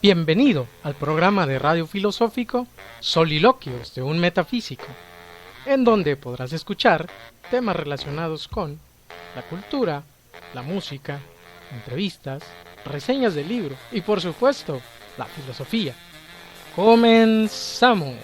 Bienvenido al programa de radio filosófico Soliloquios de un Metafísico, en donde podrás escuchar temas relacionados con la cultura, la música, entrevistas, reseñas de libros y por supuesto, la filosofía. ¡Comenzamos!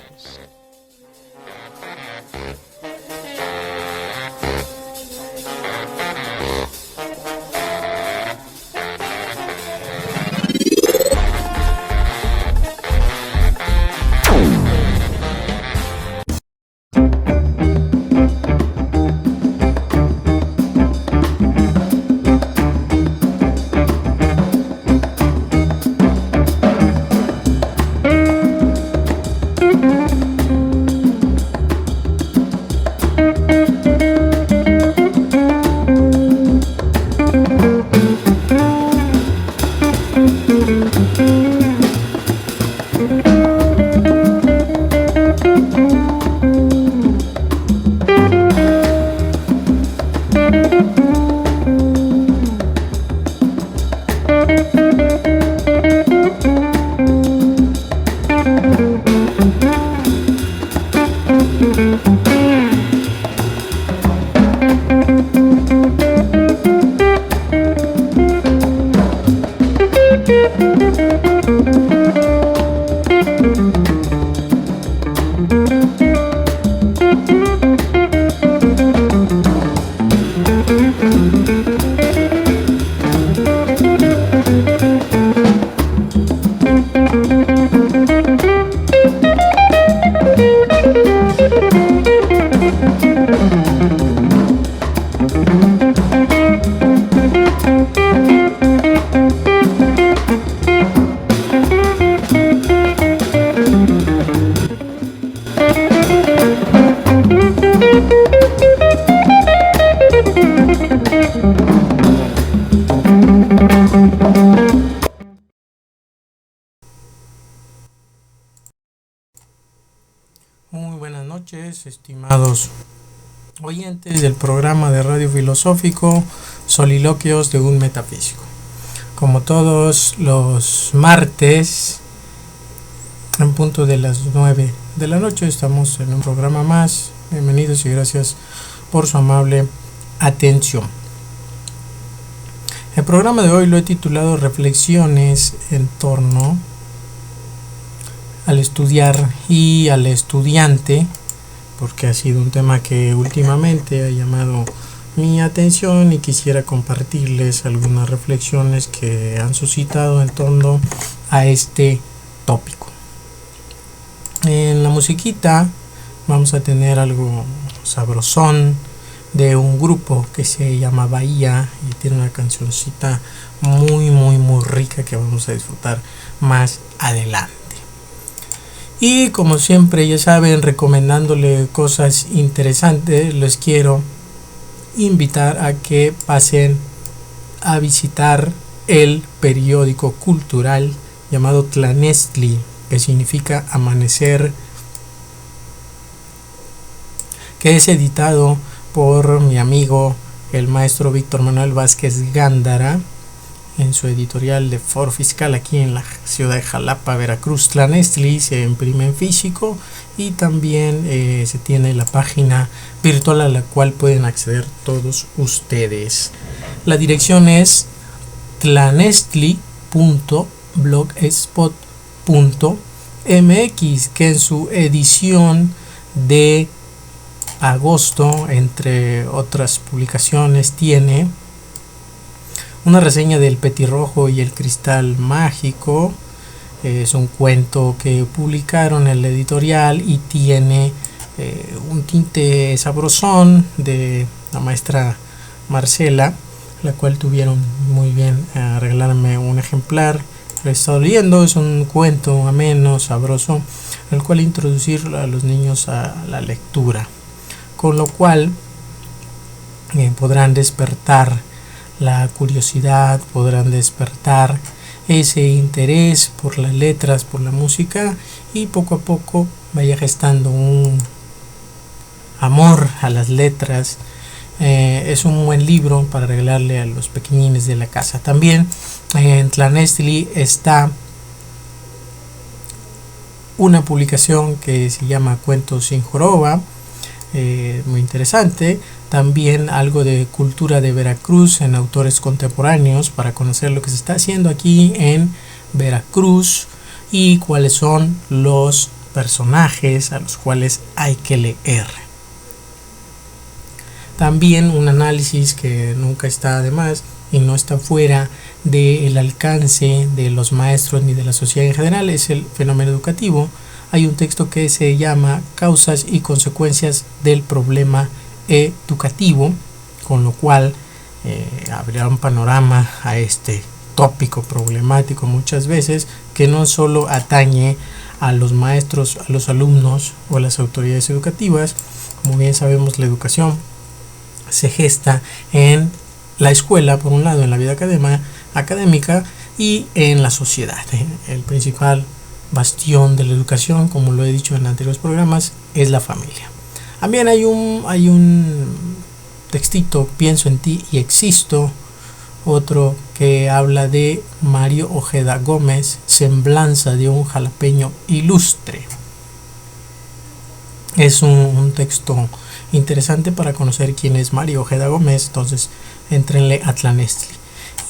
Muy buenas noches, estimados oyentes del programa de radio filosófico Soliloquios de un Metafísico. Como todos los martes, en punto de las 9 de la noche, estamos en un programa más. Bienvenidos y gracias por su amable atención. El programa de hoy lo he titulado Reflexiones en torno al estudiar y al estudiante, porque ha sido un tema que últimamente ha llamado mi atención y quisiera compartirles algunas reflexiones que han suscitado en torno a este tópico. En la musiquita vamos a tener algo sabrosón de un grupo que se llama Bahía y tiene una cancioncita muy rica que vamos a disfrutar más adelante. Y como siempre, ya saben, recomendándole cosas interesantes, les quiero invitar a que pasen a visitar el periódico cultural llamado Tlanestli, que significa amanecer, que es editado por mi amigo el maestro Víctor Manuel Vázquez Gándara en su editorial de Foro Fiscal aquí en la ciudad de Jalapa, Veracruz. Tlanestli se imprime en físico y también se tiene la página virtual a la cual pueden acceder todos ustedes. La dirección es tlanestli.blogspot.mx, que en su edición de agosto, entre otras publicaciones, tiene una reseña del Petirrojo y el Cristal Mágico. Es un cuento que publicaron en la editorial y tiene un tinte sabrosón de la maestra Marcela, la cual tuvieron muy bien a regalarme un ejemplar. Lo he estado leyendo, es un cuento ameno, sabroso, el cual introducir a los niños a la lectura, con lo cual podrán despertar la curiosidad, podrán despertar ese interés por las letras, por la música, y poco a poco vaya gestando un amor a las letras. Es un buen libro para regalarle a los pequeñines de la casa. También en Tlanestli está una publicación que se llama Cuentos sin Joroba, muy interesante. También algo de cultura de Veracruz en autores contemporáneos para conocer lo que se está haciendo aquí en Veracruz y cuáles son los personajes a los cuales hay que leer. También un análisis que nunca está de más y no está fuera del alcance de los maestros ni de la sociedad en general, es el fenómeno educativo. Hay un texto que se llama Causas y consecuencias del problema educativo, con lo cual abrirá un panorama a este tópico problemático muchas veces, que no solo atañe a los maestros, a los alumnos o a las autoridades educativas. Como bien sabemos, la educación se gesta en la escuela, por un lado, en la vida académica, y en la sociedad. El principal bastión de la educación, como lo he dicho en anteriores programas, es la familia. También hay un textito, Pienso en ti y existo, otro que habla de Mario Ojeda Gómez, Semblanza de un jalapeño ilustre. Es un texto interesante para conocer quién es Mario Ojeda Gómez, entonces entrenle a Tlanestli.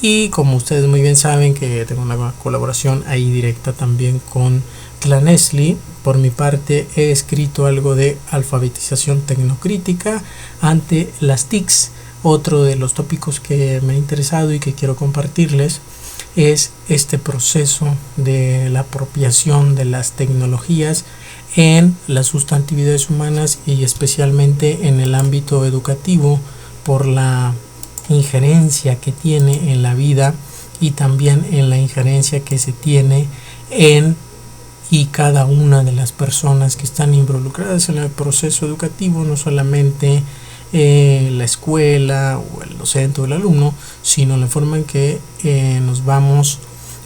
Y como ustedes muy bien saben que tengo una colaboración ahí directa también con Tlanestli, por mi parte he escrito algo de alfabetización tecnocrítica ante las TICs. Otro de los tópicos que me ha interesado y que quiero compartirles es este proceso de la apropiación de las tecnologías en las sustantividades humanas y especialmente en el ámbito educativo, por la injerencia que tiene en la vida y también en la injerencia que se tiene en y cada una de las personas que están involucradas en el proceso educativo, no solamente la escuela o el docente o el alumno, sino la forma en que nos vamos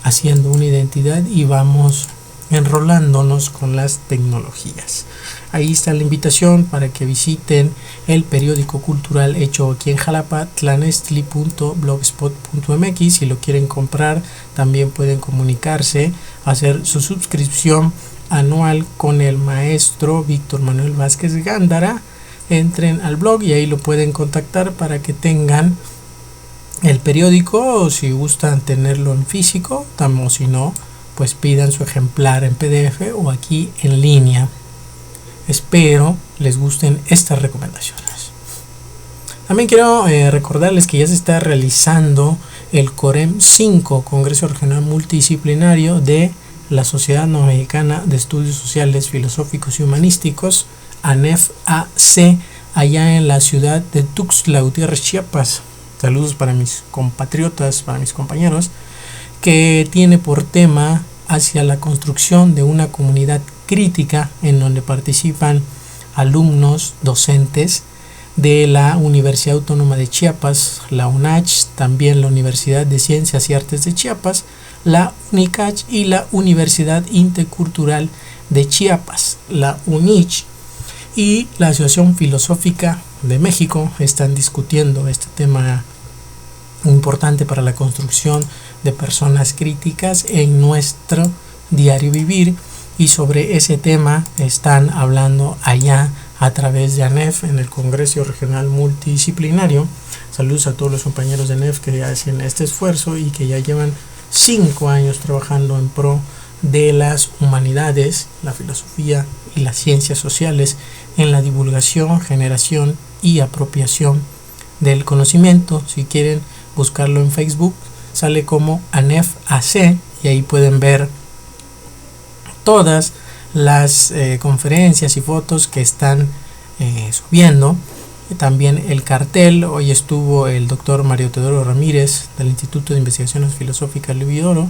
haciendo una identidad y vamos enrolándonos con las tecnologías. Ahí está la invitación para que visiten el periódico cultural hecho aquí en Jalapa, tlanestli.blogspot.mx. Si lo quieren comprar, también pueden comunicarse, hacer su suscripción anual con el maestro Víctor Manuel Vázquez Gándara. Entren al blog y ahí lo pueden contactar para que tengan el periódico, o si gustan tenerlo en físico, o si no, pues pidan su ejemplar en PDF o aquí en línea. Espero les gusten estas recomendaciones. También quiero recordarles que ya se está realizando el COREM 5, Congreso Regional Multidisciplinario de la Sociedad Mexicana de Estudios Sociales, Filosóficos y Humanísticos, ANEF-AC, allá en la ciudad de Tuxtla Gutiérrez, Chiapas. Saludos para mis compatriotas, para mis compañeros, que tiene por tema hacia la construcción de una comunidad crítica, en donde participan alumnos, docentes de la Universidad Autónoma de Chiapas, la UNACH, también la Universidad de Ciencias y Artes de Chiapas, la UNICACH y la Universidad Intercultural de Chiapas, la UNICH, y la Asociación Filosófica de México. Están discutiendo este tema importante para la construcción de personas críticas en nuestro diario vivir, y sobre ese tema están hablando allá a través de ANEF en el Congreso Regional Multidisciplinario. Saludos a todos los compañeros de ANEF que hacen este esfuerzo y que ya llevan 5 años trabajando en pro de las humanidades, la filosofía y las ciencias sociales en la divulgación, generación y apropiación del conocimiento. Si quieren buscarlo en Facebook, sale como ANEF-AC y ahí pueden ver todas las conferencias y fotos que están subiendo. También el cartel. Hoy estuvo el doctor Mario Teodoro Ramírez del Instituto de Investigaciones Filosóficas Lividoro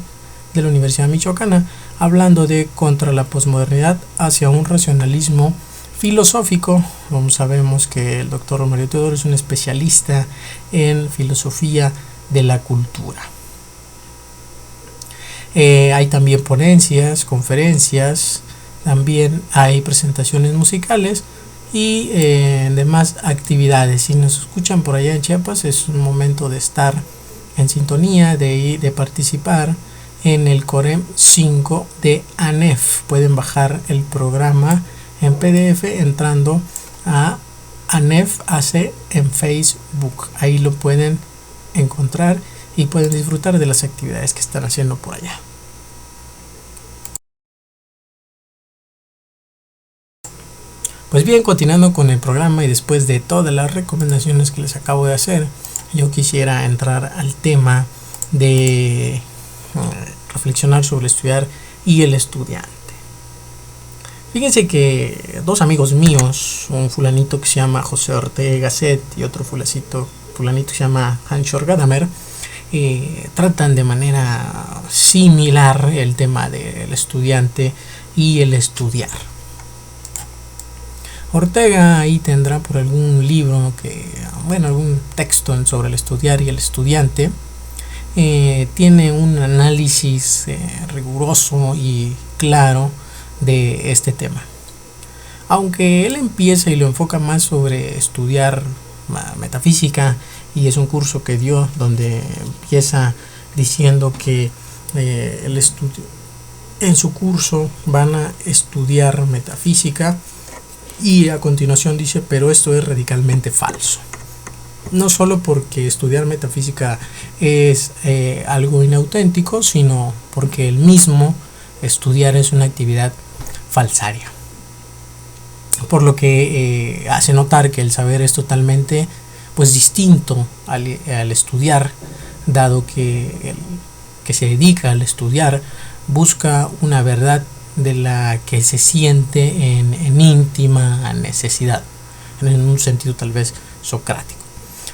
de la Universidad Michoacana, hablando de contra la posmodernidad hacia un racionalismo filosófico. Como sabemos que el doctor Mario Teodoro es un especialista en filosofía de la cultura. Hay también ponencias, conferencias, también hay presentaciones musicales y demás actividades. Si nos escuchan por allá en Chiapas, es un momento de estar en sintonía, de participar en el COREM 5 de ANEF. Pueden bajar el programa en PDF entrando a ANEF AC en Facebook. Ahí lo pueden encontrar y pueden disfrutar de las actividades que están haciendo por allá. Pues bien, continuando con el programa y después de todas las recomendaciones que les acabo de hacer, yo quisiera entrar al tema de reflexionar sobre estudiar y el estudiante. Fíjense que dos amigos míos, un fulanito que se llama José Ortega Gasset y otro fulanito que se llama Hanshor Gadamer, tratan de manera similar el tema del estudiante y el estudiar. Ortega ahí tendrá por algún libro algún texto sobre el estudiar y el estudiante. Tiene un análisis riguroso y claro de este tema. Aunque él empieza y lo enfoca más sobre estudiar metafísica, y es un curso que dio donde empieza diciendo que en su curso van a estudiar metafísica, y a continuación dice, pero esto es radicalmente falso. No solo porque estudiar metafísica es algo inauténtico, sino porque el mismo estudiar es una actividad falsaria. Por lo que hace notar que el saber es totalmente distinto al estudiar, dado que el que se dedica al estudiar busca una verdad de la que se siente en íntima necesidad, en un sentido tal vez socrático.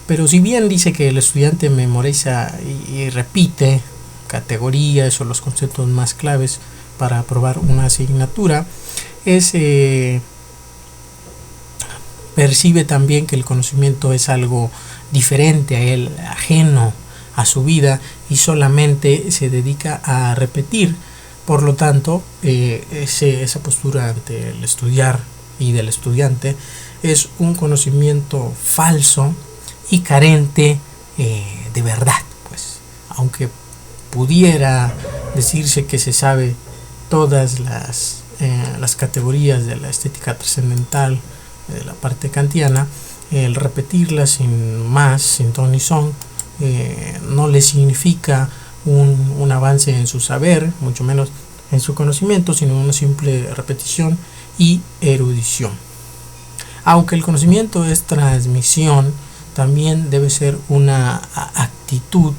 Pero si bien dice que el estudiante memoriza y repite categorías o los conceptos más claves para aprobar una asignatura, percibe también que el conocimiento es algo diferente a él, ajeno a su vida, y solamente se dedica a repetir. Por lo tanto, esa postura ante el estudiar y del estudiante es un conocimiento falso y carente de verdad. Pues, aunque pudiera decirse que se sabe todas las categorías de la estética trascendental, de la parte kantiana, el repetirlas sin más, sin ton ni son, no le significa un avance en su saber, mucho menos en su conocimiento, sino una simple repetición y erudición. Aunque el conocimiento es transmisión, también debe ser una actitud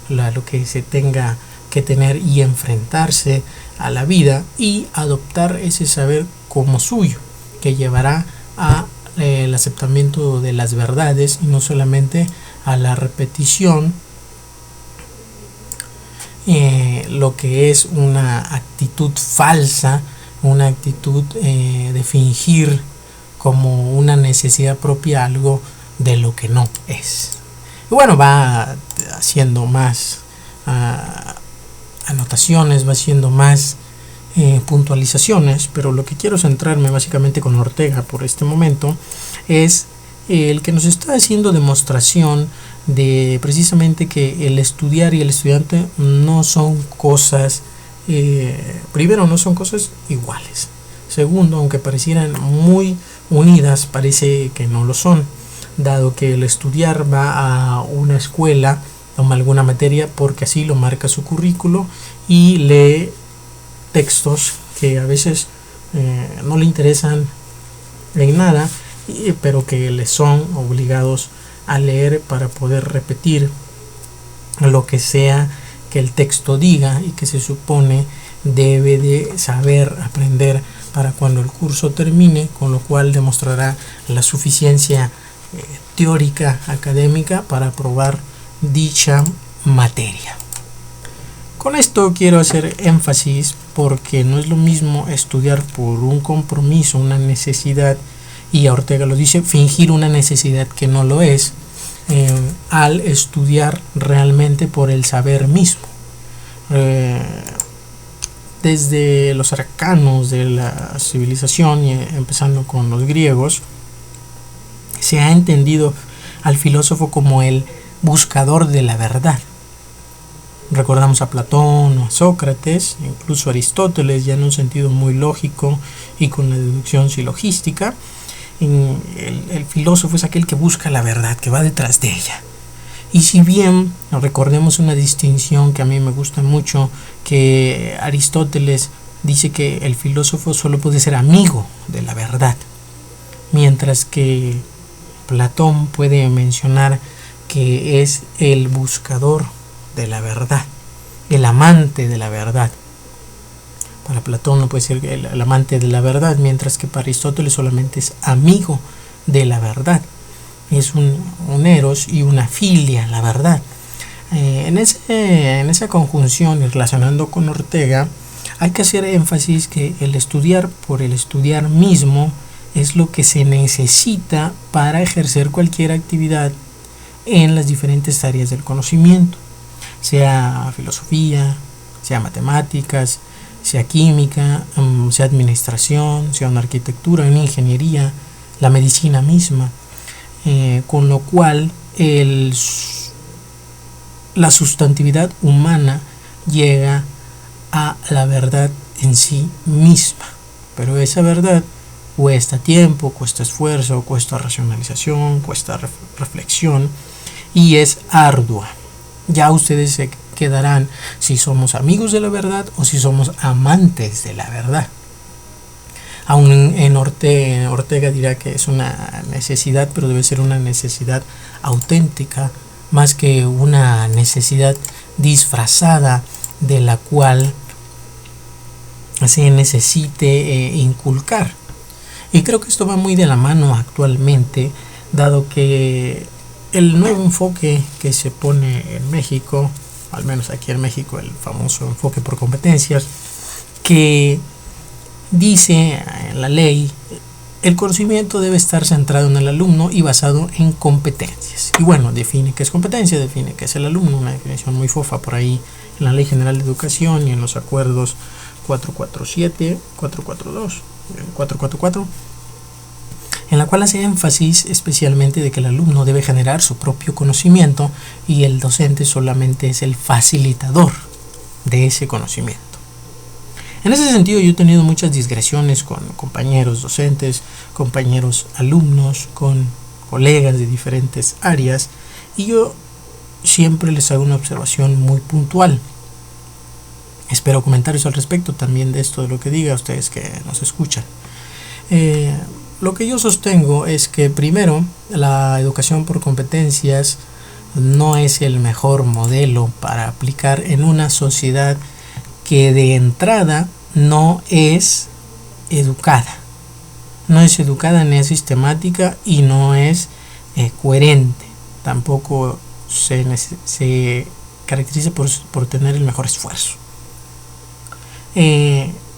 lo que se tenga que tener y enfrentarse a la vida y adoptar ese saber como suyo, que llevará al aceptamiento de las verdades y no solamente a la repetición, lo que es una actitud falsa, una actitud de fingir como una necesidad propia algo de lo que no es. Y bueno, va haciendo más anotaciones, va haciendo más puntualizaciones, pero lo que quiero centrarme básicamente con Ortega por este momento es el que nos está haciendo demostración de precisamente que el estudiar y el estudiante no son cosas, primero, no son cosas iguales. Segundo, aunque parecieran muy unidas, parece que no lo son, dado que el estudiar va a una escuela, toma alguna materia porque así lo marca su currículo y lee textos que a veces no le interesan en nada, pero que le son obligados a leer para poder repetir lo que sea que el texto diga y que se supone debe de saber aprender para cuando el curso termine, con lo cual demostrará la suficiencia teórica académica para aprobar dicha materia. Con esto quiero hacer énfasis porque no es lo mismo estudiar por un compromiso, una necesidad, y Ortega lo dice, fingir una necesidad que no lo es, al estudiar realmente por el saber mismo. Desde los arcanos de la civilización, y empezando con los griegos, se ha entendido al filósofo como el buscador de la verdad. Recordamos a Platón o a Sócrates, incluso a Aristóteles, ya en un sentido muy lógico y con la deducción silogística. El filósofo es aquel que busca la verdad, que va detrás de ella. Y si bien recordemos una distinción que a mí me gusta mucho, que Aristóteles dice que el filósofo solo puede ser amigo de la verdad, mientras que Platón puede mencionar que es el buscador de la verdad, el amante de la verdad. Para Platón no puede ser el amante de la verdad, mientras que para Aristóteles solamente es amigo de la verdad. Es un eros y una filia, la verdad. En esa conjunción y relacionando con Ortega, hay que hacer énfasis que el estudiar por el estudiar mismo es lo que se necesita para ejercer cualquier actividad en las diferentes áreas del conocimiento, sea filosofía, sea matemáticas, sea química, sea administración, sea una arquitectura, una ingeniería, la medicina misma, con lo cual la sustantividad humana llega a la verdad en sí misma, pero esa verdad cuesta tiempo, cuesta esfuerzo, cuesta racionalización, cuesta reflexión y es ardua. Ya ustedes se quedarán si somos amigos de la verdad o si somos amantes de la verdad. Aún en Ortega dirá que es una necesidad, pero debe ser una necesidad auténtica, más que una necesidad disfrazada de la cual se necesite inculcar. Y creo que esto va muy de la mano actualmente, dado que el nuevo enfoque que se pone en México, al menos aquí en México, el famoso enfoque por competencias, que dice en la ley, el conocimiento debe estar centrado en el alumno y basado en competencias. Y bueno, define qué es competencia, define qué es el alumno, una definición muy fofa por ahí en la Ley General de Educación y en los acuerdos 447, 442, 444, en la cual hace énfasis especialmente de que el alumno debe generar su propio conocimiento y el docente solamente es el facilitador de ese conocimiento. En ese sentido, yo he tenido muchas digresiones con compañeros docentes, compañeros alumnos, con colegas de diferentes áreas, y yo siempre les hago una observación muy puntual. Espero comentarios al respecto también de esto, de lo que diga, ustedes que nos escuchan. Lo que yo sostengo es que primero, la educación por competencias no es el mejor modelo para aplicar en una sociedad que de entrada no es educada. No es educada, ni es sistemática y no es coherente. Tampoco se caracteriza por tener el mejor esfuerzo.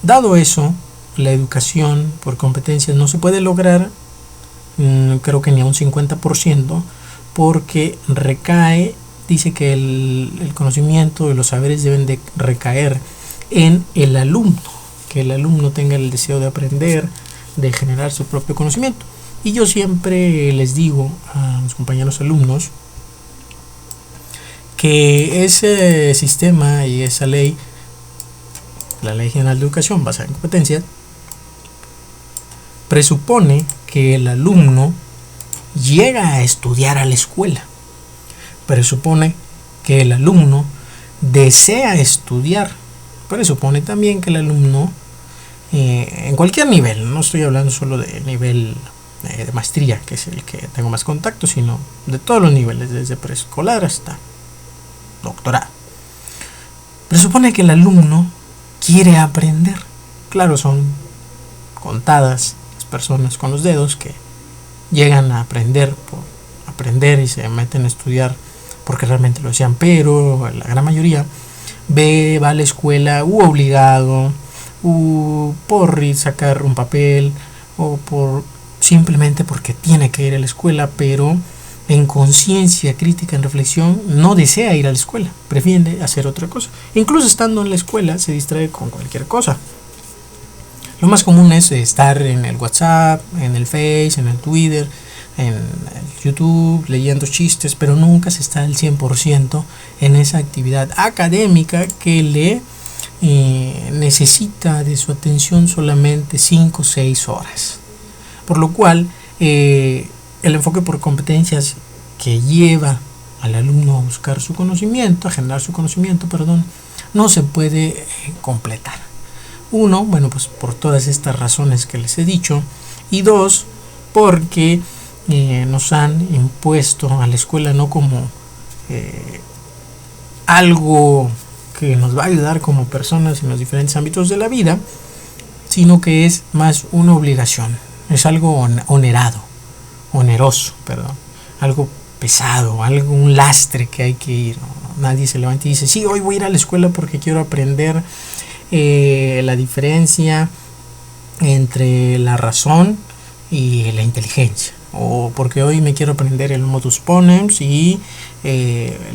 Dado eso, la educación por competencias no se puede lograr, creo que ni a un 50%, porque dice que el conocimiento y los saberes deben de recaer en el alumno, que el alumno tenga el deseo de aprender, de generar su propio conocimiento. Y yo siempre les digo a mis compañeros alumnos que ese sistema y esa ley, la Ley General de Educación basada en competencias, presupone que el alumno llega a estudiar a la escuela, presupone que el alumno desea estudiar, presupone también que el alumno en cualquier nivel, no estoy hablando solo de nivel de maestría, que es el que tengo más contacto, sino de todos los niveles, desde preescolar hasta doctorado, presupone que el alumno quiere aprender. Claro, son contadas las personas con los dedos que llegan a aprender por aprender y se meten a estudiar porque realmente lo desean, pero la gran mayoría va a la escuela obligado, por sacar un papel, o simplemente porque tiene que ir a la escuela, pero en conciencia crítica, en reflexión, no desea ir a la escuela, prefiere hacer otra cosa. Incluso estando en la escuela se distrae con cualquier cosa. Lo más común es estar en el WhatsApp, en el Face, en el Twitter, en el YouTube, leyendo chistes, pero nunca se está al 100% en esa actividad académica que le necesita de su atención solamente 5 o 6 horas. Por lo cual, el enfoque por competencias que lleva al alumno a buscar su conocimiento, a generar su conocimiento, no se puede completar. Uno, bueno, pues por todas estas razones que les he dicho, y dos, porque nos han impuesto a la escuela no como algo que nos va a ayudar como personas en los diferentes ámbitos de la vida, sino que es más una obligación, es algo oneroso, algo pesado, un lastre que hay que ir. Nadie se levanta y dice, sí, hoy voy a ir a la escuela porque quiero aprender la diferencia entre la razón y la inteligencia, o porque hoy me quiero aprender el modus ponens y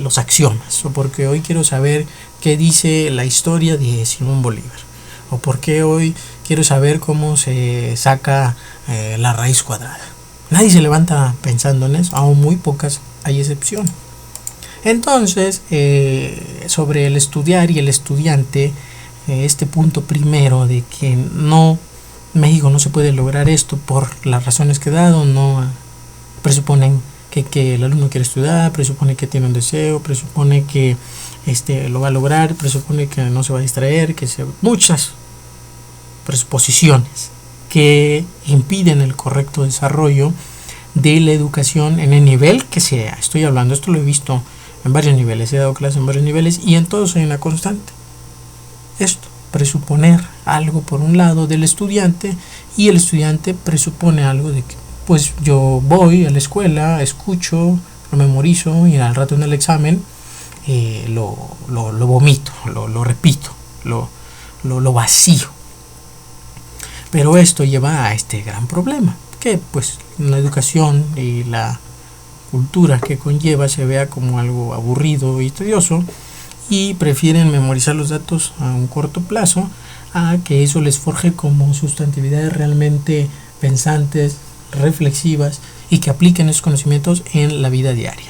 los axiomas, o porque hoy quiero saber qué dice la historia de Simón Bolívar, o porque hoy quiero saber cómo se saca la raíz cuadrada. Nadie se levanta pensando en eso, aún muy pocas hay excepción. Entonces, sobre el estudiar y el estudiante, este punto primero de que México no se puede lograr esto por las razones que he dado, no presuponen que el alumno quiere estudiar, presupone que tiene un deseo, presupone que lo va a lograr, presupone que no se va a distraer, muchas presuposiciones que impiden el correcto desarrollo de la educación en el nivel que sea. Estoy hablando, esto lo he visto en varios niveles, he dado clases en varios niveles y en todos hay una constante. Esto, presuponer algo por un lado del estudiante, y el estudiante presupone algo de que pues yo voy a la escuela, escucho, lo memorizo y al rato en el examen lo vomito, lo repito, lo vacío. Pero esto lleva a este gran problema, que pues la educación y la cultura que conlleva se vea como algo aburrido y tedioso, y prefieren memorizar los datos a un corto plazo a que eso les forje como sustantividades realmente pensantes, reflexivas, y que apliquen esos conocimientos en la vida diaria.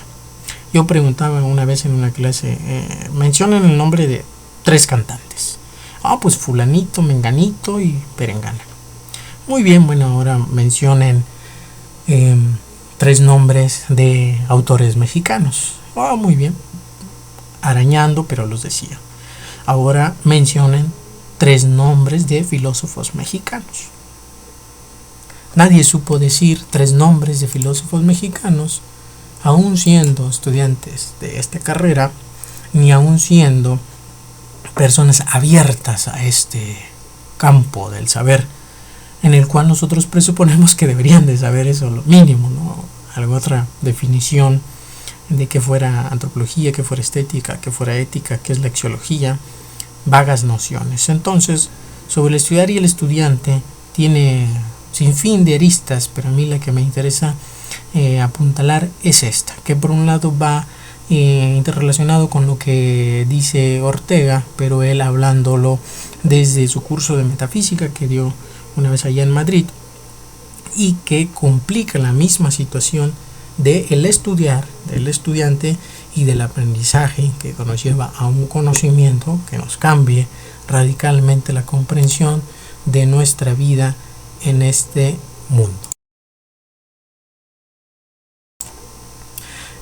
Yo preguntaba una vez en una clase, mencionen el nombre de 3 cantantes. Pues fulanito, menganito y perengana. Muy bien, bueno, ahora mencionen 3 nombres de autores mexicanos. Muy bien, arañando, pero los decía. Ahora mencionen 3 nombres de filósofos mexicanos. Nadie supo decir 3 nombres de filósofos mexicanos, aún siendo estudiantes de esta carrera, ni aún siendo personas abiertas a este campo del saber, en el cual nosotros presuponemos que deberían de saber eso, lo mínimo, ¿no? Alguna otra definición de que fuera antropología, que fuera estética, que fuera ética, que es la axiología, vagas nociones. Entonces, sobre el estudiar y el estudiante tiene sin fin de aristas, pero a mí la que me interesa apuntalar es esta, que por un lado va interrelacionado con lo que dice Ortega, pero él hablándolo desde su curso de metafísica que dio una vez allá en Madrid, y que complica la misma situación del estudiar, del estudiante y del aprendizaje, que nos lleva a un conocimiento que nos cambie radicalmente la comprensión de nuestra vida en este mundo.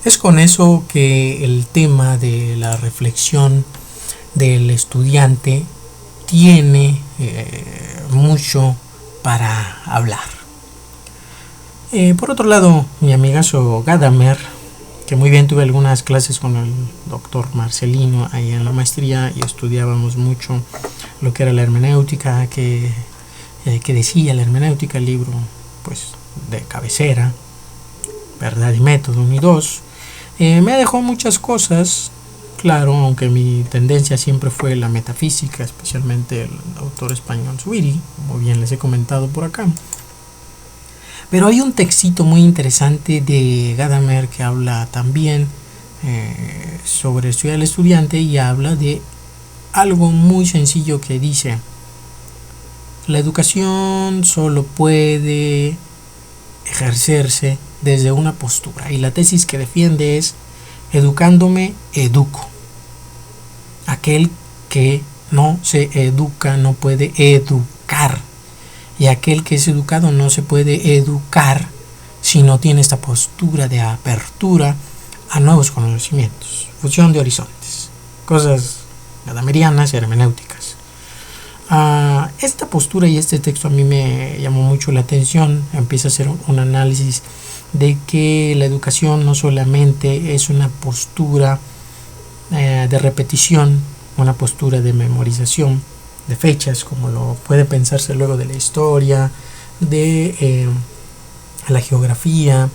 Es con eso que el tema de la reflexión del estudiante tiene mucho para hablar. Por otro lado, mi amigazo Gadamer, que muy bien tuve algunas clases con el doctor Marcelino ahí en la maestría y estudiábamos mucho lo que era la hermenéutica, que decía la hermenéutica, el libro pues de cabecera, Verdad y Método 1 y 2, me dejó muchas cosas, claro, aunque mi tendencia siempre fue la metafísica, especialmente el autor español Zubiri, como bien les he comentado por acá. Pero hay un textito muy interesante de Gadamer que habla también sobre estudiar al estudiante, y habla de algo muy sencillo que dice: la educación solo puede ejercerse desde una postura, y la tesis que defiende es: educándome, educo. Aquel que no se educa no puede educar, y aquel que es educado no se puede educar si no tiene esta postura de apertura a nuevos conocimientos, fusión de horizontes, cosas gadamerianas y hermenéuticas. Esta postura y este texto a mí me llamó mucho la atención. Empieza a hacer un análisis de que la educación no solamente es una postura de repetición, una postura de memorización de fechas, como lo puede pensarse luego de la historia, de la geografía,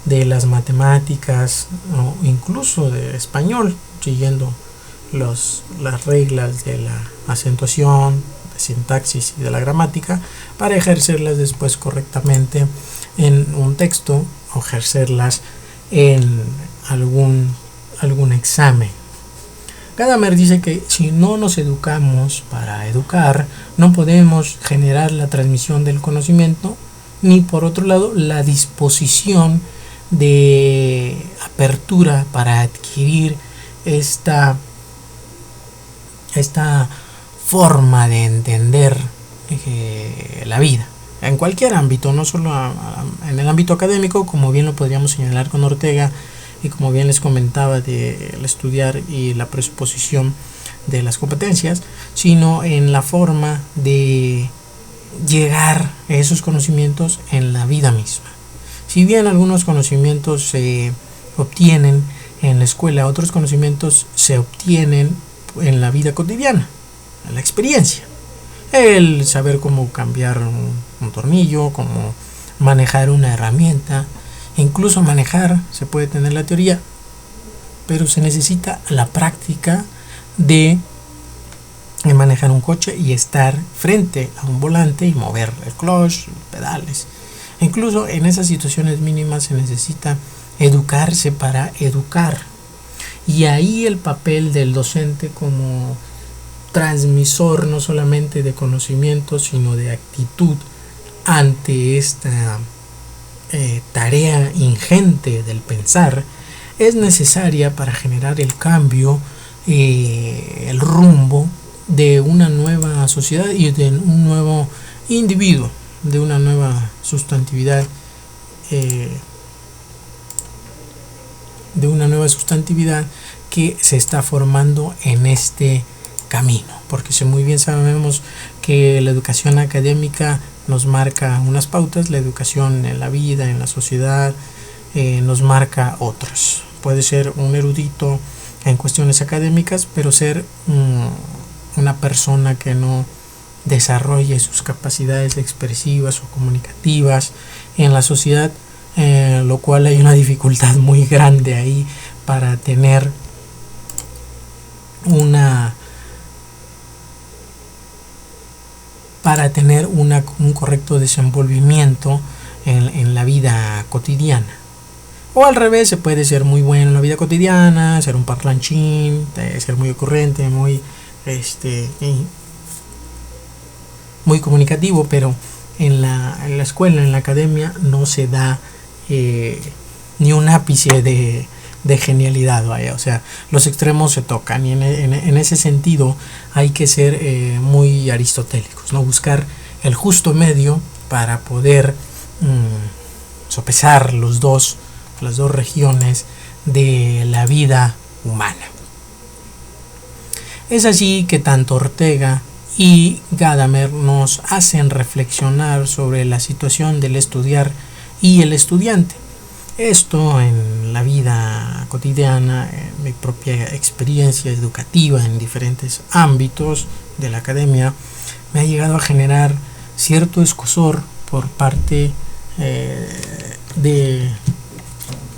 de las matemáticas, o incluso de español, siguiendo las reglas de la acentuación, de sintaxis y de la gramática, para ejercerlas después correctamente en un texto o ejercerlas en algún examen. Gadamer dice que si no nos educamos para educar, no podemos generar la transmisión del conocimiento, ni por otro lado la disposición de apertura para adquirir esta forma de entender la vida en cualquier ámbito, no solo en el ámbito académico, como bien lo podríamos señalar con Ortega, y como bien les comentaba del estudiar y la presuposición de las competencias, sino en la forma de llegar a esos conocimientos en la vida misma. Si bien algunos conocimientos se obtienen en la escuela, otros conocimientos se obtienen en la vida cotidiana, en la experiencia. El saber cómo cambiar un tornillo, cómo manejar una herramienta, incluso manejar, se puede tener la teoría, pero se necesita la práctica de manejar un coche y estar frente a un volante y mover el clutch, los pedales. Incluso en esas situaciones mínimas se necesita educarse para educar. Y ahí el papel del docente como transmisor no solamente de conocimiento, sino de actitud ante esta tarea ingente del pensar, es necesaria para generar el cambio, el rumbo de una nueva sociedad y de un nuevo individuo, de una nueva sustantividad, que se está formando en este camino, porque si muy bien sabemos que la educación académica nos marca unas pautas, la educación en la vida, en la sociedad, nos marca otras. Puede ser un erudito en cuestiones académicas, pero ser una persona que no desarrolle sus capacidades expresivas o comunicativas en la sociedad, lo cual hay una dificultad muy grande ahí para tener un correcto desenvolvimiento en la vida cotidiana. O al revés, se puede ser muy bueno en la vida cotidiana, ser un parlanchín, ser muy ocurrente, muy comunicativo, pero en la escuela, en la academia, no se da ni un ápice de genialidad, vaya. O sea, los extremos se tocan, y en ese sentido hay que ser muy aristotélicos, ¿no? Buscar el justo medio para poder sopesar las dos regiones de la vida humana. Es así que tanto Ortega y Gadamer nos hacen reflexionar sobre la situación del estudiar y el estudiante. Esto en la vida cotidiana, en mi propia experiencia educativa en diferentes ámbitos de la academia, me ha llegado a generar cierto escozor por parte de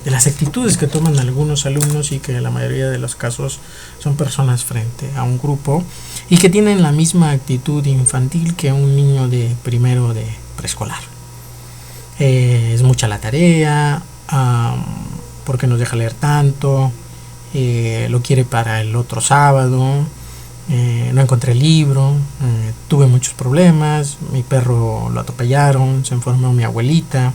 las actitudes que toman algunos alumnos, y que en la mayoría de los casos son personas frente a un grupo y que tienen la misma actitud infantil que un niño de primero de preescolar. es mucha la tarea, ¿por qué nos deja leer tanto? Lo quiere para el otro sábado, no encontré el libro, tuve muchos problemas, mi perro lo atropellaron, se enfermó mi abuelita.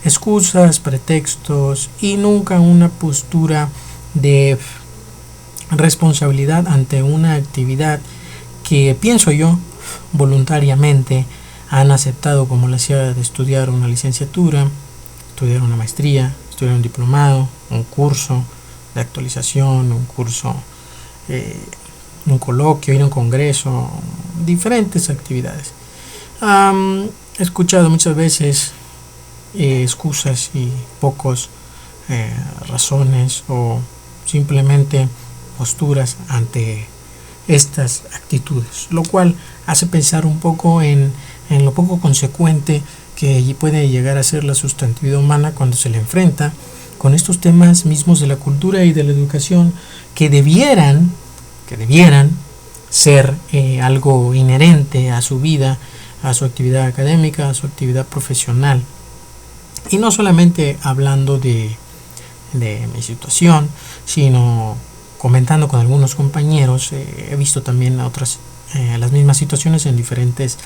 Excusas, pretextos y nunca una postura de responsabilidad ante una actividad que, pienso yo, voluntariamente han aceptado como la hacía de estudiar una licenciatura, estudiar una maestría, estudiar un diplomado, un curso de actualización, un curso, un coloquio, ir a un congreso, diferentes actividades. He escuchado muchas veces excusas y pocos razones o simplemente posturas ante estas actitudes, lo cual hace pensar un poco en lo poco consecuente que puede llegar a ser la sustantividad humana cuando se le enfrenta con estos temas mismos de la cultura y de la educación que debieran ser algo inherente a su vida, a su actividad académica, a su actividad profesional. Y no solamente hablando de mi situación, sino comentando con algunos compañeros, he visto también otras las mismas situaciones en diferentes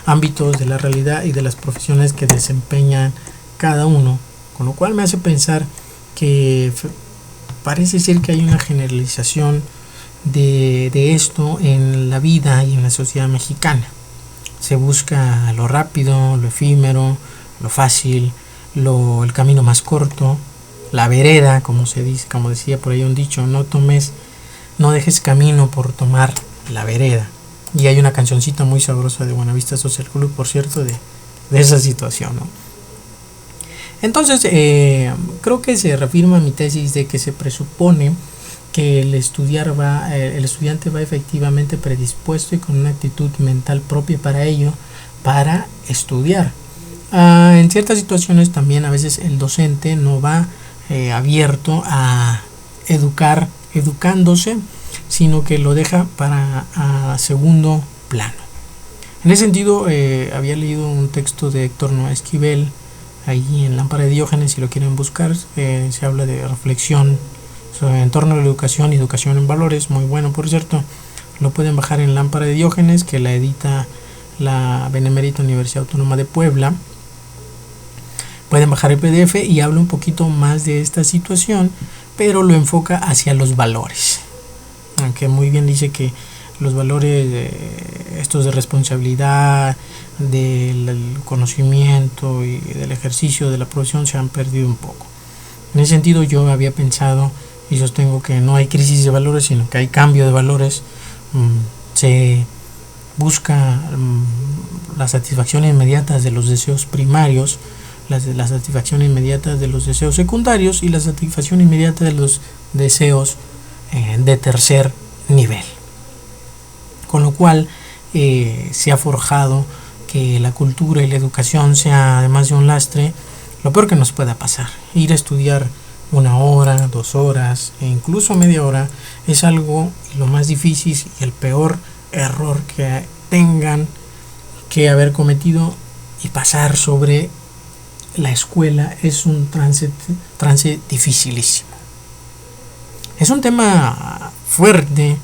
ámbitos de la realidad y de las profesiones que desempeñan cada uno, con lo cual me hace pensar que parece ser que hay una generalización de esto en la vida y en la sociedad mexicana. Se busca lo rápido, lo efímero, lo fácil, el camino más corto, la vereda, como se dice, como decía por ahí un dicho, no dejes camino por tomar la vereda. Y hay una cancioncita muy sabrosa de Buenavista Social Club, por cierto, de esa situación, ¿no? Entonces, creo que se reafirma mi tesis de que se presupone que el estudiante va efectivamente predispuesto y con una actitud mental propia para ello, para estudiar. En ciertas situaciones también a veces el docente no va abierto a educándose, sino que lo deja para segundo plano. En ese sentido, había leído un texto de Héctor Noé Esquivel ahí en Lámpara de Diógenes, si lo quieren buscar, se habla de reflexión en torno a la educación y educación en valores, muy bueno por cierto. Lo pueden bajar en Lámpara de Diógenes, que la edita la Benemérita Universidad Autónoma de Puebla. Pueden bajar el PDF y habla un poquito más de esta situación, pero lo enfoca hacia los valores, aunque muy bien dice que los valores estos de responsabilidad, del conocimiento y del ejercicio de la profesión se han perdido un poco. En ese sentido, yo había pensado y sostengo que no hay crisis de valores, sino que hay cambio de valores. Se busca la satisfacción inmediata de los deseos primarios, la satisfacción inmediata de los deseos secundarios y la satisfacción inmediata de los deseos de tercer nivel. Con lo cual se ha forjado que la cultura y la educación sea, además de un lastre, lo peor que nos pueda pasar. Ir a estudiar 1 hora, 2 horas e incluso media hora es algo lo más difícil y el peor error que tengan que haber cometido, y pasar sobre la escuela es un trance dificilísimo. Es un tema fuerte,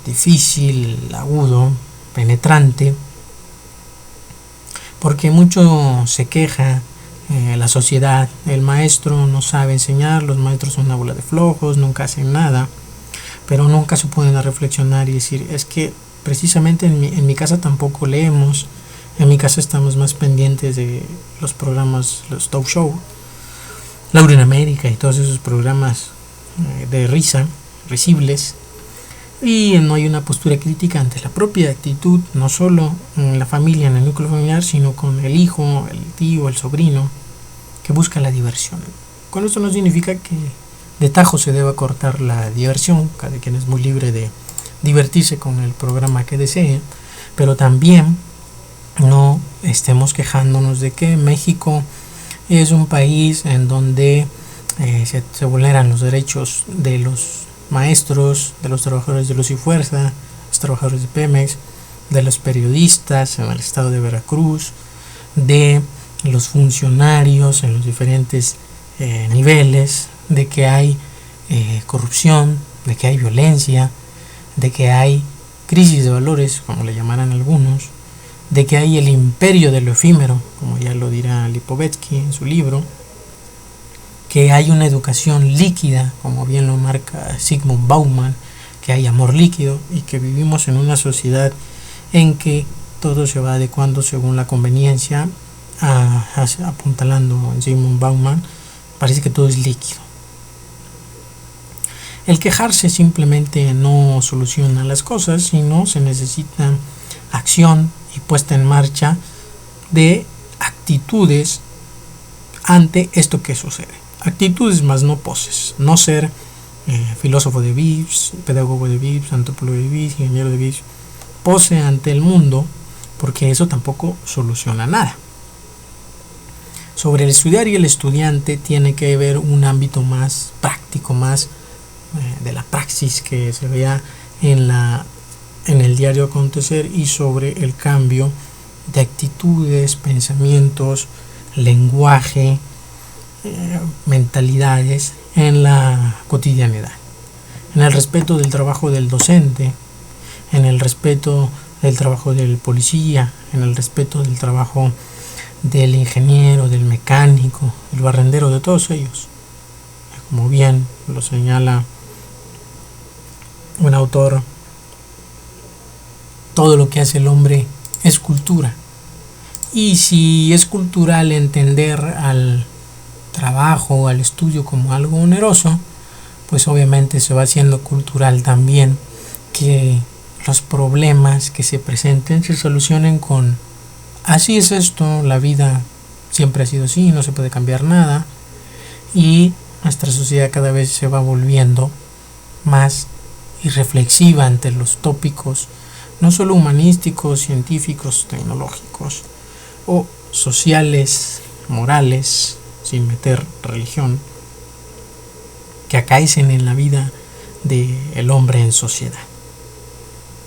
difícil, agudo, penetrante, porque mucho se queja la sociedad, el maestro no sabe enseñar, los maestros son una bola de flojos, nunca hacen nada, pero nunca se pueden a reflexionar y decir, es que precisamente en mi casa tampoco leemos, en mi casa estamos más pendientes de los programas, los talk show, Laura en América y todos esos programas de risa, risibles, y no hay una postura crítica ante la propia actitud, no solo en la familia, en el núcleo familiar, sino con el hijo, el tío, el sobrino, que busca la diversión. Con esto no significa que de tajo se deba cortar la diversión, cada quien es muy libre de divertirse con el programa que desee, pero también no estemos quejándonos de que México es un país en donde se vulneran los derechos de los maestros, de los trabajadores de Luz y Fuerza, los trabajadores de Pemex, de los periodistas en el estado de Veracruz, de los funcionarios en los diferentes niveles, de que hay corrupción, de que hay violencia, de que hay crisis de valores, como le llamarán algunos, de que hay el imperio de lo efímero, como ya lo dirá Lipovetsky en su libro, que hay una educación líquida, como bien lo marca Zygmunt Bauman, que hay amor líquido y que vivimos en una sociedad en que todo se va adecuando según la conveniencia, apuntalando en Zygmunt Bauman, parece que todo es líquido. El quejarse simplemente no soluciona las cosas, sino se necesita acción y puesta en marcha de actitudes ante esto que sucede. Actitudes más no poses. No ser filósofo de VIPS, pedagogo de VIPS, antropólogo de VIPS, ingeniero de VIPS. Pose ante el mundo, porque eso tampoco soluciona nada. Sobre el estudiar y el estudiante tiene que ver un ámbito más práctico, más de la praxis que se vea en el diario acontecer, y sobre el cambio de actitudes, pensamientos, lenguaje, mentalidades en la cotidianidad, en el respeto del trabajo del docente, en el respeto del trabajo del policía, en el respeto del trabajo del ingeniero, del mecánico, del barrendero, de todos ellos. Como bien lo señala un autor, todo lo que hace el hombre es cultura. Y si es cultural entender al trabajo, al estudio como algo oneroso, pues obviamente se va haciendo cultural también que los problemas que se presenten se solucionen con así es esto, la vida siempre ha sido así, no se puede cambiar nada, y nuestra sociedad cada vez se va volviendo más irreflexiva ante los tópicos, no solo humanísticos, científicos, tecnológicos o sociales, morales, sin meter religión, que acaecen en la vida del hombre en sociedad.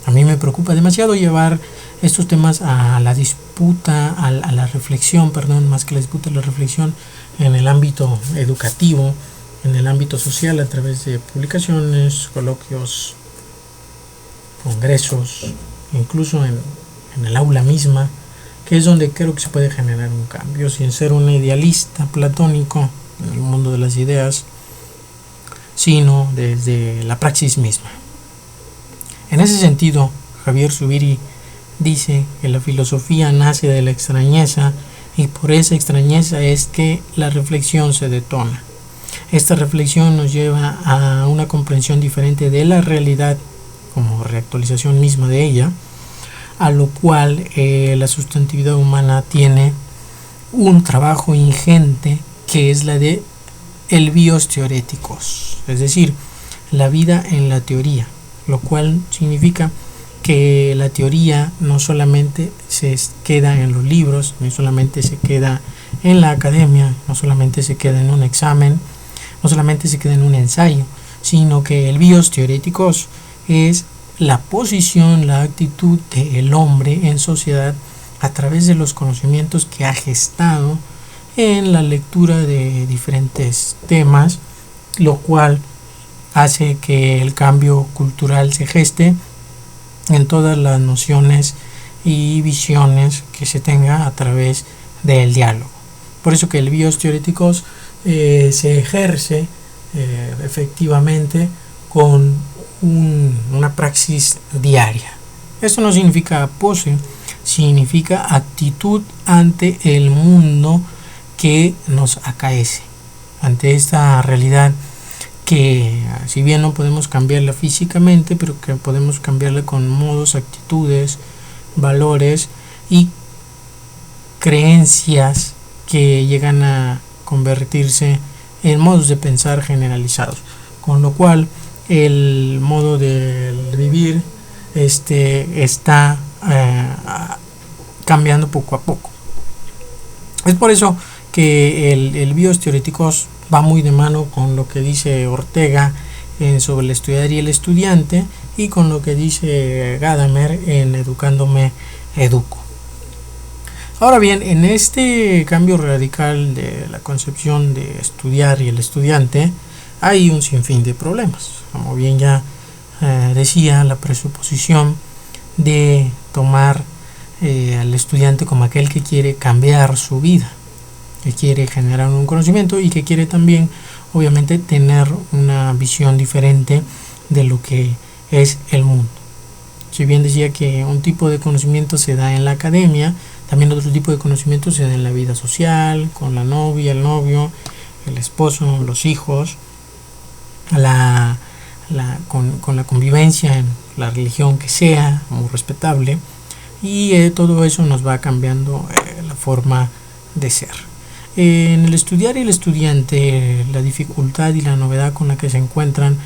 A mí me preocupa demasiado llevar estos temas a la disputa, a la reflexión, más que la disputa, la reflexión en el ámbito educativo, en el ámbito social, a través de publicaciones, coloquios, congresos, incluso en el aula misma, que es donde creo que se puede generar un cambio, sin ser un idealista platónico en el mundo de las ideas, sino desde la praxis misma. En ese sentido, Javier Zubiri dice que la filosofía nace de la extrañeza, y por esa extrañeza es que la reflexión se detona. Esta reflexión nos lleva a una comprensión diferente de la realidad como reactualización misma de ella, a lo cual la sustantividad humana tiene un trabajo ingente, que es la de el bios theoreticos, es decir, la vida en la teoría, lo cual significa que la teoría no solamente se queda en los libros, no solamente se queda en la academia, no solamente se queda en un examen, no solamente se queda en un ensayo, sino que el bios theoreticos es la posición, la actitud del hombre en sociedad a través de los conocimientos que ha gestado en la lectura de diferentes temas, lo cual hace que el cambio cultural se geste en todas las nociones y visiones que se tenga a través del diálogo. Por eso que el bios theoreticos se ejerce efectivamente con una praxis diaria. Esto no significa pose, significa actitud ante el mundo que nos acaece, ante esta realidad que, si bien no podemos cambiarla físicamente, pero que podemos cambiarla con modos, actitudes, valores y creencias que llegan a convertirse en modos de pensar generalizados, con lo cual el modo de vivir está cambiando poco a poco. Es por eso que el bios theoreticos va muy de mano con lo que dice Ortega sobre el estudiar y el estudiante, y con lo que dice Gadamer en Educándome Educo. Ahora bien, en este cambio radical de la concepción de estudiar y el estudiante, hay un sinfín de problemas. Como bien ya decía, la presuposición de tomar al estudiante como aquel que quiere cambiar su vida, que quiere generar un conocimiento y que quiere también, obviamente, tener una visión diferente de lo que es el mundo. Si bien decía que un tipo de conocimiento se da en la academia, también otro tipo de conocimiento se da en la vida social, con la novia, el novio, el esposo, los hijos, con la convivencia en la religión que sea, muy respetable, y todo eso nos va cambiando la forma de ser. En el estudiar y el estudiante, la dificultad y la novedad con la que se encuentran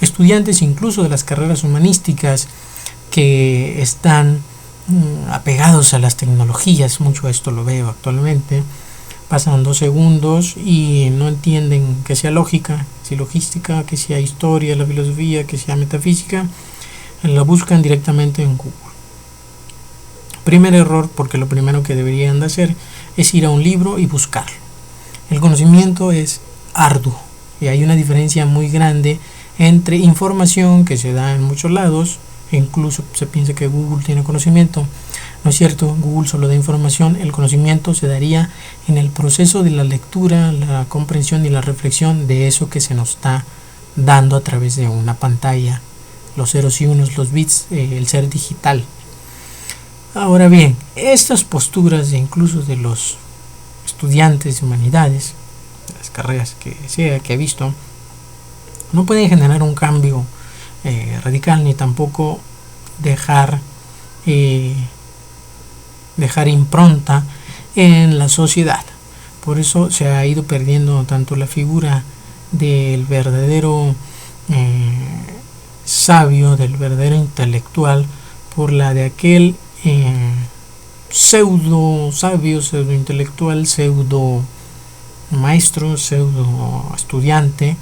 estudiantes incluso de las carreras humanísticas que están apegados a las tecnologías, mucho esto lo veo actualmente, pasan 2 segundos y no entienden que sea lógica, que sea logística, que sea historia, la filosofía, que sea metafísica, la buscan directamente en Google. Primer error, porque lo primero que deberían de hacer es ir a un libro y buscarlo. El conocimiento es arduo y hay una diferencia muy grande entre información que se da en muchos lados, e incluso se piensa que Google tiene conocimiento. No es cierto, Google solo da información, el conocimiento se daría en el proceso de la lectura, la comprensión y la reflexión de eso que se nos está dando a través de una pantalla, los ceros y unos, los bits, el ser digital. Ahora bien, estas posturas incluso de los estudiantes de humanidades, de las carreras que sea que he visto, no pueden generar un cambio radical ni tampoco dejar impronta en la sociedad. Por eso se ha ido perdiendo tanto la figura del verdadero sabio, del verdadero intelectual, por la de aquel pseudo sabio, pseudo intelectual, pseudo maestro, pseudo estudiante,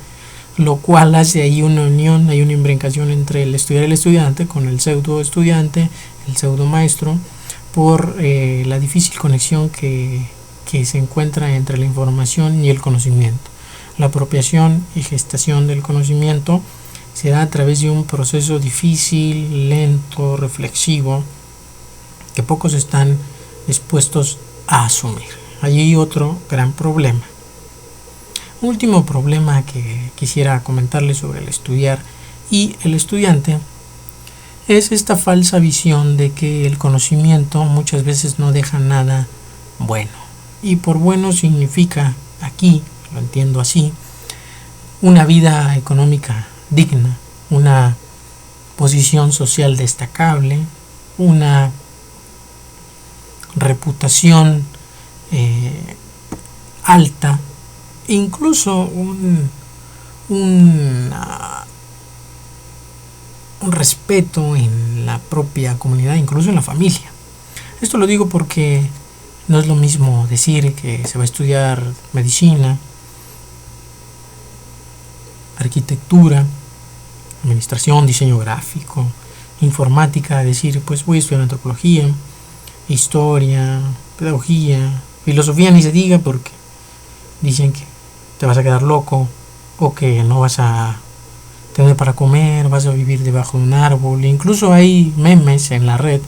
lo cual hace ahí una unión, hay una imbricación entre el estudiar y el estudiante con el pseudo estudiante, el pseudo maestro, por la difícil conexión que se encuentra entre la información y el conocimiento. La apropiación y gestación del conocimiento se da a través de un proceso difícil, lento, reflexivo, que pocos están dispuestos a asumir. Allí hay otro gran problema. Un último problema que quisiera comentarles sobre el estudiar y el estudiante es esta falsa visión de que el conocimiento muchas veces no deja nada bueno. Y por bueno significa, aquí lo entiendo así, una vida económica digna, una posición social destacable, una reputación alta, incluso un respeto en la propia comunidad, incluso en la familia. Esto lo digo porque no es lo mismo decir que se va a estudiar medicina, arquitectura, administración, diseño gráfico, informática, decir pues voy a estudiar antropología, historia, pedagogía, filosofía ni se diga porque dicen que te vas a quedar loco o que no vas a tener para comer, vas a vivir debajo de un árbol. Incluso hay memes en la red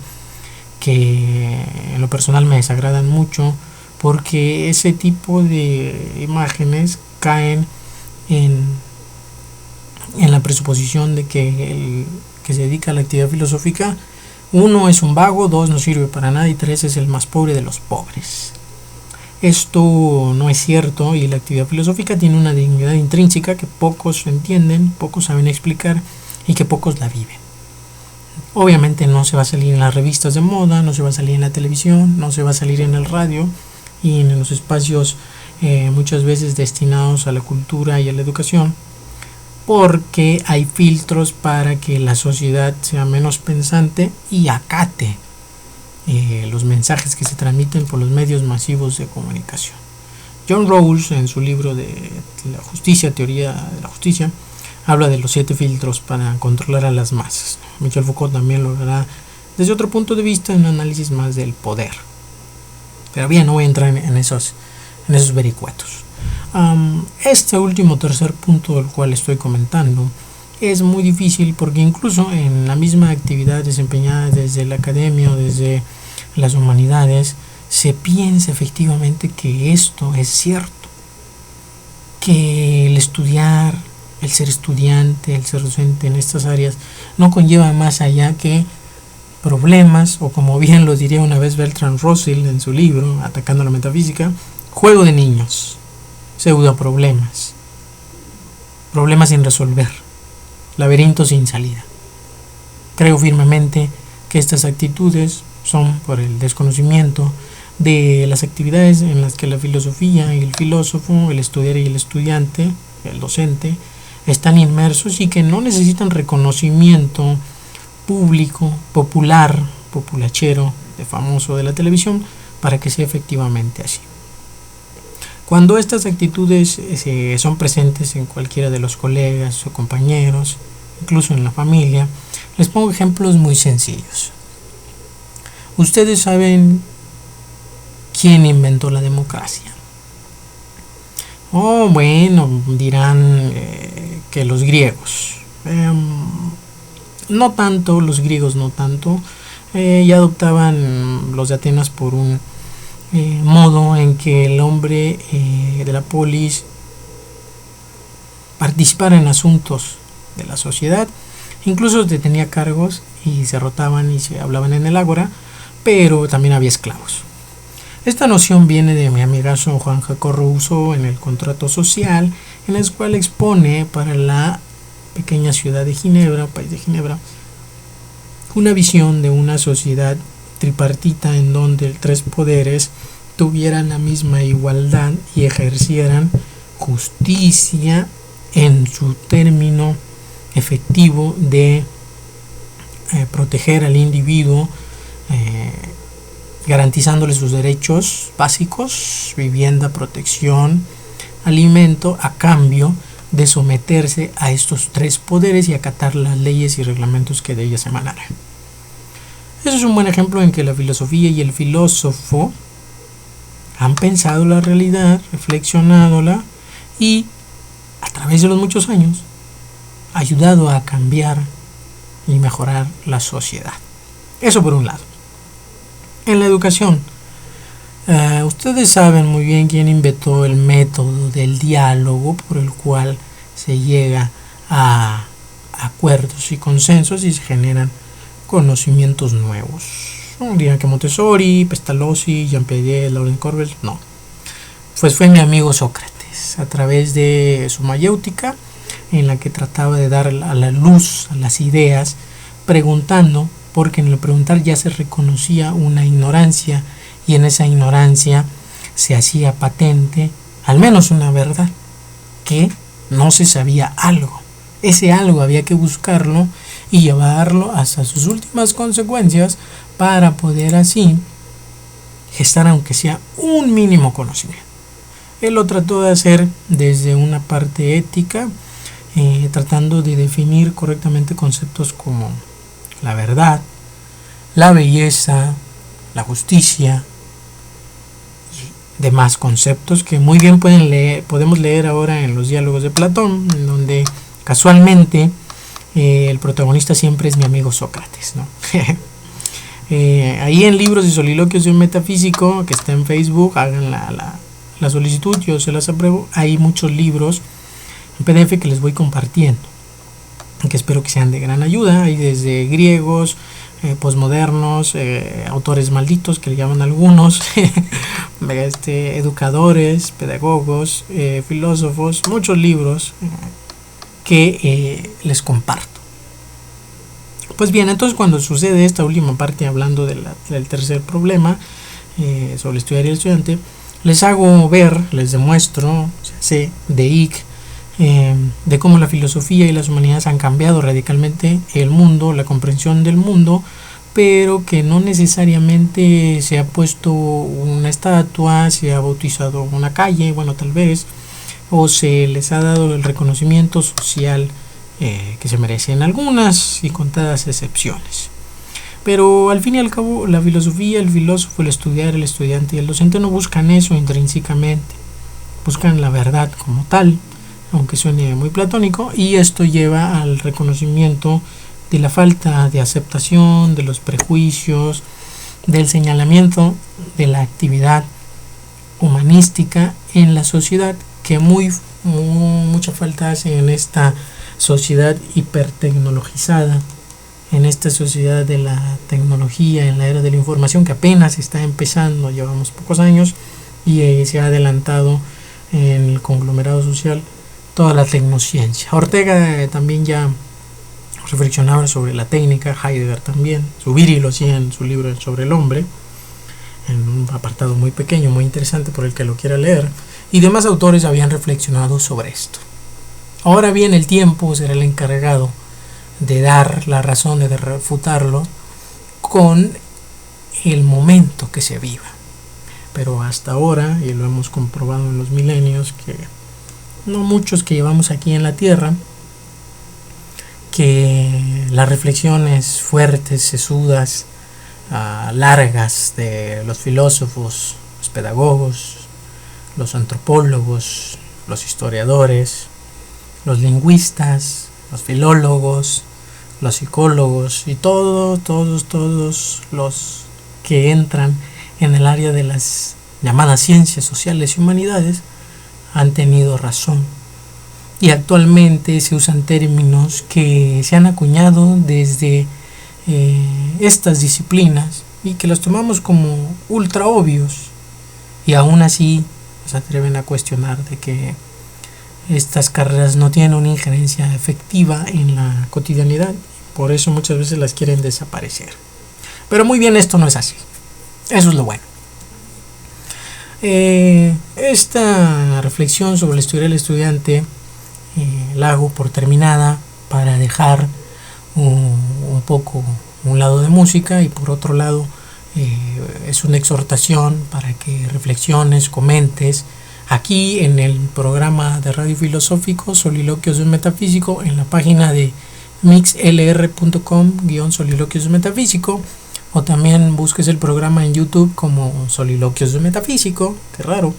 que en lo personal me desagradan mucho porque ese tipo de imágenes caen en la presuposición de que el que se dedica a la actividad filosófica, 1 es un vago, 2 no sirve para nada y 3 es el más pobre de los pobres. Esto no es cierto y la actividad filosófica tiene una dignidad intrínseca que pocos entienden, pocos saben explicar y que pocos la viven. Obviamente no se va a salir en las revistas de moda, no se va a salir en la televisión, no se va a salir en el radio y en los espacios muchas veces destinados a la cultura y a la educación, porque hay filtros para que la sociedad sea menos pensante y acate los mensajes que se transmiten por los medios masivos de comunicación. John Rawls, en su libro de la justicia, teoría de la justicia, habla de los 7 filtros para controlar a las masas. Michel Foucault también lo hará desde otro punto de vista, en un análisis más del poder. Pero bien, no voy a entrar en esos vericuetos. Este último tercer punto del cual estoy comentando es muy difícil porque incluso en la misma actividad desempeñada desde la academia o desde las humanidades se piensa efectivamente que esto es cierto, que el estudiar, el ser estudiante, el ser docente en estas áreas no conlleva más allá que problemas, o como bien lo diría una vez Bertrand Russell en su libro Atacando la Metafísica, juego de niños, pseudo problemas, problemas sin resolver, laberintos sin salida. Creo firmemente que estas actitudes son por el desconocimiento de las actividades en las que la filosofía y el filósofo, el estudiante y el estudiante, el docente, están inmersos y que no necesitan reconocimiento público, popular, populachero, de famoso de la televisión, para que sea efectivamente así. Cuando estas actitudes son presentes en cualquiera de los colegas o compañeros, incluso en la familia, les pongo ejemplos muy sencillos. Ustedes saben quién inventó la democracia. Bueno, dirán que los griegos. No tanto, los griegos no tanto. Ya adoptaban los de Atenas por un modo en que el hombre de la polis participara en asuntos de la sociedad, incluso tenía cargos y se rotaban y se hablaban en el ágora, pero también había esclavos. Esta noción viene de mi amigazo Juan Jacobo Rousseau en el Contrato Social, en el cual expone para la pequeña ciudad de Ginebra, país de Ginebra, una visión de una sociedad tripartita en donde tres poderes tuvieran la misma igualdad y ejercieran justicia en su término efectivo de proteger al individuo, garantizándole sus derechos básicos, vivienda, protección, alimento, a cambio de someterse a estos tres poderes y acatar las leyes y reglamentos que de ellas emanaran. Eso es un buen ejemplo en que la filosofía y el filósofo han pensado la realidad, reflexionándola y a través de los muchos años ayudado a cambiar y mejorar la sociedad. Eso por un lado. En la educación, ustedes saben muy bien quién inventó el método del diálogo por el cual se llega a acuerdos y consensos y se generan conocimientos nuevos. No digan que Montessori, Pestalozzi, Jean Piaget, Laurent Corbel, no. Pues fue mi amigo Sócrates, a través de su mayéutica, en la que trataba de dar a la luz a las ideas, preguntando, porque en el preguntar ya se reconocía una ignorancia y en esa ignorancia se hacía patente al menos una verdad, que no se sabía algo. Ese algo había que buscarlo y llevarlo hasta sus últimas consecuencias para poder así gestar aunque sea un mínimo conocimiento. Él lo trató de hacer desde una parte ética, tratando de definir correctamente conceptos como la verdad, la belleza, la justicia y demás conceptos que muy bien podemos leer ahora en los diálogos de Platón, en donde casualmente el protagonista siempre es mi amigo Sócrates, ¿no? Ahí en Libros y Soliloquios de un Metafísico, que está en Facebook, hagan la solicitud, yo se las apruebo. Hay muchos libros en PDF que les voy compartiendo, que espero que sean de gran ayuda. Hay desde griegos, posmodernos, autores malditos que le llaman algunos, educadores, pedagogos, filósofos, muchos libros que les comparto. Pues bien, entonces cuando sucede esta última parte, hablando del tercer problema, sobre estudiar y el estudiante, les hago ver, les demuestro, de cómo la filosofía y las humanidades han cambiado radicalmente el mundo, la comprensión del mundo, pero que no necesariamente se ha puesto una estatua, se ha bautizado una calle, bueno, tal vez, o se les ha dado el reconocimiento social que se merecen, algunas y contadas excepciones. Pero al fin y al cabo, la filosofía, el filósofo, el estudiar, el estudiante y el docente no buscan eso intrínsecamente, buscan la verdad como tal, aunque suene muy platónico, y esto lleva al reconocimiento de la falta de aceptación, de los prejuicios, del señalamiento de la actividad humanística en la sociedad, que mucha falta hace en esta sociedad hipertecnologizada, en esta sociedad de la tecnología, en la era de la información que apenas está empezando, llevamos pocos años y se ha adelantado en el conglomerado social toda la tecnociencia. Ortega también ya reflexionaba sobre la técnica, Heidegger también, Zubiri lo hacía en su libro sobre el hombre, en un apartado muy pequeño, muy interesante por el que lo quiera leer, y demás autores habían reflexionado sobre esto. Ahora bien, el tiempo será el encargado de dar la razón, de refutarlo con el momento que se viva. Pero hasta ahora, y lo hemos comprobado en los milenios, que no muchos que llevamos aquí en la Tierra, que las reflexiones fuertes, sesudas, largas de los filósofos, los pedagogos, los antropólogos, los historiadores, los lingüistas, los filólogos, los psicólogos y todos los que entran en el área de las llamadas ciencias sociales y humanidades han tenido razón. Y actualmente se usan términos que se han acuñado desde estas disciplinas y que los tomamos como ultra obvios, y aún así se atreven a cuestionar de que estas carreras no tienen una injerencia efectiva en la cotidianidad, por eso muchas veces las quieren desaparecer. Pero muy bien, esto no es así, eso es lo bueno. Esta reflexión sobre el estudiar el estudiante la hago por terminada para dejar un poco un lado de música, y por otro lado es una exhortación para que reflexiones, comentes aquí en el programa de Radio Filosófico Soliloquios de un Metafísico, en la página de mixlr.com/soliloquios de Metafísico, o también busques el programa en YouTube como Soliloquios de Metafísico, qué raro,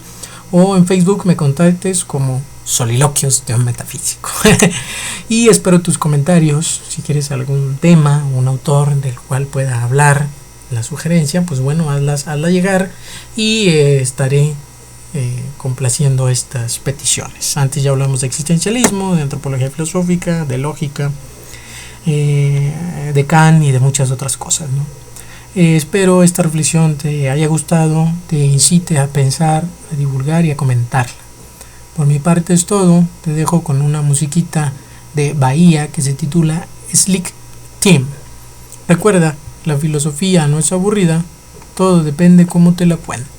o en Facebook me contactes como Soliloquios de un Metafísico. Y espero tus comentarios, si quieres algún tema, un autor del cual pueda hablar, la sugerencia, pues bueno, hazla llegar y estaré complaciendo estas peticiones. Antes ya hablamos de existencialismo, de antropología filosófica, de lógica, de Kant y de muchas otras cosas, ¿no? Espero esta reflexión te haya gustado, te incite a pensar, a divulgar y a comentarla. Por mi parte es todo, te dejo con una musiquita de Bahía que se titula Slick Team. Recuerda, la filosofía no es aburrida, todo depende cómo te la cuente.